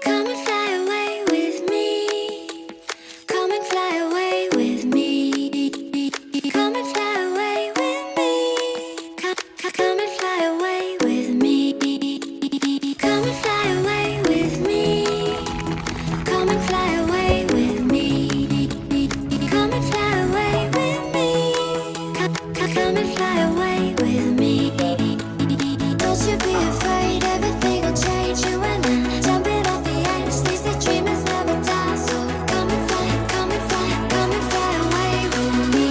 Come and fly away with me. Come and fly away with me. Come and fly away with me. Come and fly away with me. Come and fly away with me. Come and fly away with me. Come and fly away with me. Come and fly away with me. Don't you be afraid, everything will change. You and I, jumping off the edge. They say dreamers never die, so come and fly, come and fly, come and fly away with me.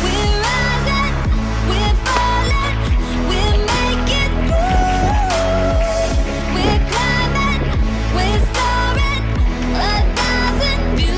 We're rising, we're falling, we're making through. We're climbing, we're soaring, 1,000 views.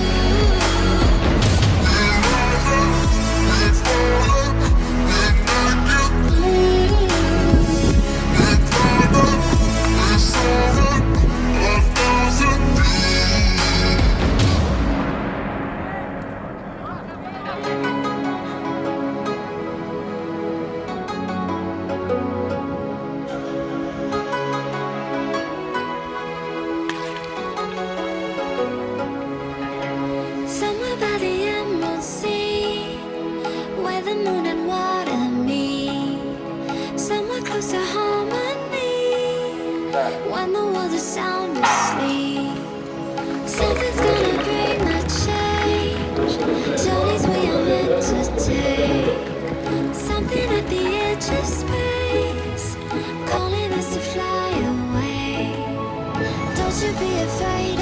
Somewhere by the emerald sea, where the moon and water meet. Somewhere close to harmony, when the world is sound asleep. Something's gonna bring the change, journeys we are meant to take. Something at the edge of space, calling us to fly away. Don't you be afraid,